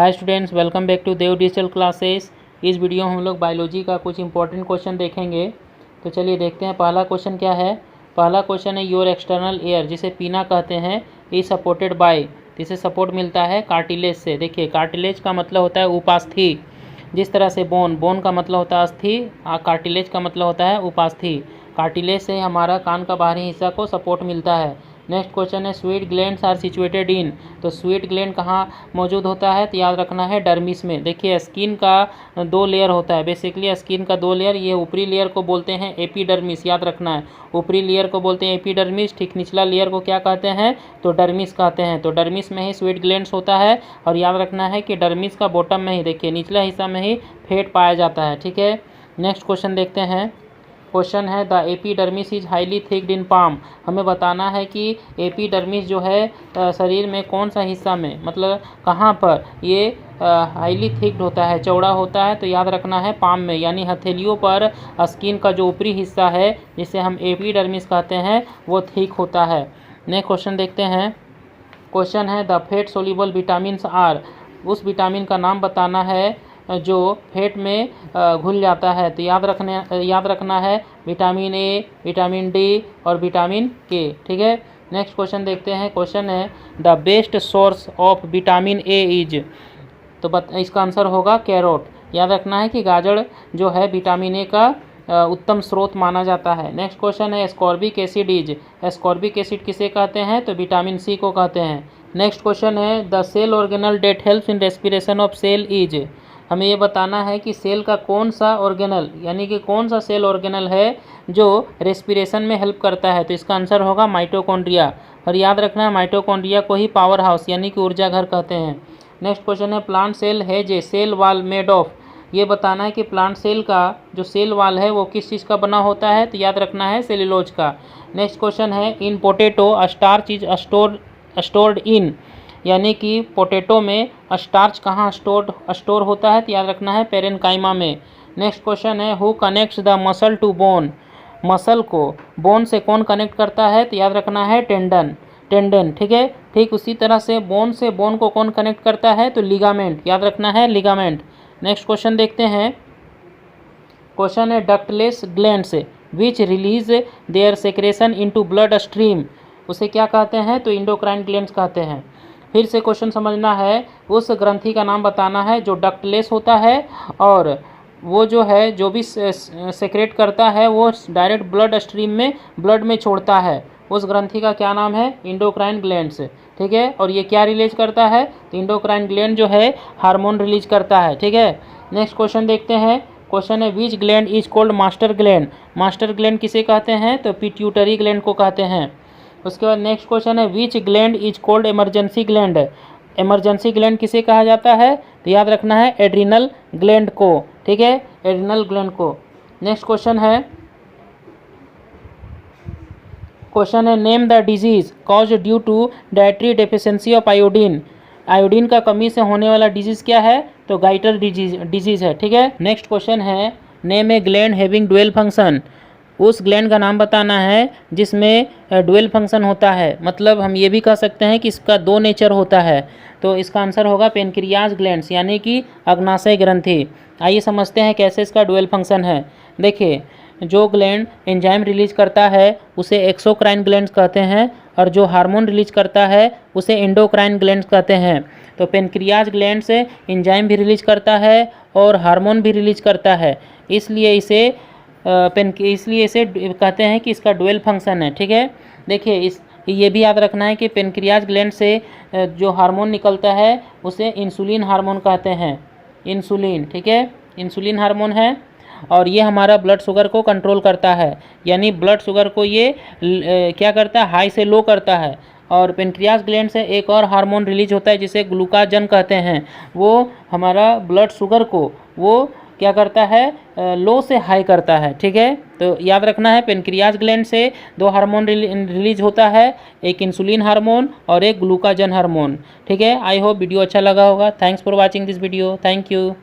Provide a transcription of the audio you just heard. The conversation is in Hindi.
Hi students, welcome back to Dev digital classes. इस वीडियो में हम लोग बायोलॉजी का कुछ इंपॉर्टेंट क्वेश्चन देखेंगे। तो चलिए देखते हैं पहला क्वेश्चन क्या है। पहला क्वेश्चन है योर एक्सटर्नल एयर, जिसे पीना कहते हैं, इज सपोर्टेड बाय, जिसे सपोर्ट मिलता है कार्टिलेज से। देखिए कार्टिलेज का मतलब होता है उपास्थि। जिस तरह से बोन का मतलब होता है अस्थि, कार्टिलेज का मतलब होता है उपास्थि। कार्टिलेज से हमारा कान का बाहरी हिस्सा को सपोर्ट मिलता है। नेक्स्ट क्वेश्चन है sweat glands are situated in, तो स्वीट ग्लैंड कहाँ मौजूद होता है, तो याद रखना है डर्मिस में। देखिए स्किन का दो लेयर होता है, बेसिकली स्किन का दो लेयर। ये ऊपरी लेयर को बोलते हैं एपिडर्मिस, याद रखना है। ऊपरी लेयर को बोलते हैं एपिडर्मिस, ठीक निचला लेयर को क्या कहते हैं, तो डर्मिस कहते हैं। तो डर्मिस में ही स्वीट ग्लैंड्स होता है, और याद रखना है कि डर्मिस का बॉटम में ही, देखिए निचला हिस्सा में ही फैट पाया जाता है। ठीक है, नेक्स्ट क्वेश्चन देखते हैं। क्वेश्चन है the epidermis is highly thickened in palm. हमें बताना है कि एपिडर्मिस जो है शरीर में कौन सा हिस्सा में, मतलब कहाँ पर ये हाईली थिक्ड होता है, चौड़ा होता है, तो याद रखना है पाम में, यानी हथेलियों पर स्किन का जो ऊपरी हिस्सा है जिसे हम एपिडर्मिस कहते हैं वो थिक होता है। नेक्स्ट क्वेश्चन देखते हैं। क्वेश्चन है the fat soluble vitamins are, उस विटामिन का नाम बताना है जो फैट में घुल जाता है। तो याद रखना है विटामिन ए, विटामिन डी और विटामिन के। ठीक है, नेक्स्ट क्वेश्चन देखते हैं। क्वेश्चन है the best source of vitamin A is, तो इसका आंसर होगा कैरोट। याद रखना है कि गाजर जो है विटामिन ए का उत्तम स्रोत माना जाता है। नेक्स्ट क्वेश्चन है ascorbic acid is, ascorbic acid किसे कहते हैं, तो विटामिन सी को कहते हैं। नेक्स्ट क्वेश्चन है the cell organelle that helps in respiration of cell is, हमें ये बताना है कि सेल का कौन सा ऑर्गेनल, यानी कि कौन सा सेल ऑर्गेनल है जो रेस्पिरेशन में हेल्प करता है, तो इसका आंसर होगा माइटोकॉन्ड्रिया। और याद रखना है माइटोकॉन्ड्रिया को ही पावर हाउस यानी कि ऊर्जा घर कहते हैं। नेक्स्ट क्वेश्चन है प्लांट सेल है जे सेल वाल मेड ऑफ, ये बताना है कि प्लांट सेल का जो सेल वाल है वो किस चीज़ का बना होता है, तो याद रखना है सेल्यूलोज का। नेक्स्ट क्वेश्चन है in potato starch is stored in, यानी कि पोटैटो में स्टार्च कहाँ स्टोर होता है, तो याद रखना है पेरेन्काइमा में। नेक्स्ट क्वेश्चन है who connects the muscle to bone, muscle को बोन से कौन कनेक्ट करता है, तो याद रखना है टेंडन। ठीक है, ठीक उसी तरह से बोन को कौन कनेक्ट करता है, तो लिगामेंट, याद रखना है लिगामेंट। नेक्स्ट क्वेश्चन देखते हैं। क्वेश्चन है ductless glands which release there secretion into blood stream, उसे क्या कहते हैं, तो इंडोक्राइन ग्लैंड्स कहते हैं। फिर से क्वेश्चन समझना है, उस ग्रंथि का नाम बताना है जो डक्टलेस होता है और वो जो है जो भी सेक्रेट करता है वो डायरेक्ट ब्लड स्ट्रीम में ब्लड में छोड़ता है, उस ग्रंथि का क्या नाम है, इंडोक्राइन ग्लैंड्स। ठीक है, और ये क्या रिलीज करता है, तो इंडोक्राइन ग्लैंड जो है हार्मोन रिलीज करता है। ठीक है, नेक्स्ट क्वेश्चन देखते हैं। क्वेश्चन है विच gland is called master gland, master gland किसे कहते हैं, तो पिट्यूटरी ग्लैंड को कहते हैं। उसके बाद नेक्स्ट क्वेश्चन है विच gland is called emergency gland, emergency gland किसे कहा जाता है, तो याद रखना है एड्रिनल ग्लैंड को। ठीक है, एड्रिनल ग्लैंड को। नेक्स्ट क्वेश्चन है name the disease cause due to dietary deficiency of iodine, iodine का कमी से होने वाला डिजीज क्या है, तो गाइटर डिजीज है। ठीक है, नेक्स्ट क्वेश्चन है नेम ए ग्लैंड हैविंग डुअल फंक्शन, उस ग्लैंड का नाम बताना है जिसमें डुअल फंक्शन होता है, मतलब हम ये भी कह सकते हैं कि इसका दो नेचर होता है, तो इसका आंसर होगा पेनक्रियाज ग्लैंड्स यानी कि अग्नाशय ग्रंथि। आइए समझते हैं कैसे इसका डुअल फंक्शन है। देखिए जो ग्लैंड एंजाइम रिलीज करता है उसे एक्सोक्राइन ग्लैंड्स कहते हैं, और जो हार्मोन रिलीज करता है उसे एंडोक्राइन ग्लैंड्स कहते हैं। तो पेनक्रियाज ग्लैंड से एंजाइम भी रिलीज करता है और हार्मोन भी रिलीज करता है, इसलिए इसे कहते हैं कि इसका डुअल फंक्शन है। ठीक है, देखिए ये भी याद रखना है कि पेनक्रियाज ग्लैंड से जो हार्मोन निकलता है उसे इंसुलिन हार्मोन कहते हैं, इंसुलिन। ठीक है, इंसुलिन हार्मोन है, और ये हमारा ब्लड शुगर को कंट्रोल करता है, यानी ब्लड शुगर को ये क्या करता है, हाई से लो करता है। और पेनक्रियाज ग्लैंड से एक और हार्मोन रिलीज होता है जिसे ग्लूकाजन कहते हैं, वो हमारा ब्लड शुगर को वो क्या करता है, लो से हाई करता है। ठीक है, तो याद रखना है पेनक्रियाज ग्लैंड से दो हार्मोन रिलीज होता है, एक इंसुलिन हार्मोन और एक ग्लूकाजन हार्मोन। ठीक है, आई होप वीडियो अच्छा लगा होगा। Thanks for watching this video, thank you.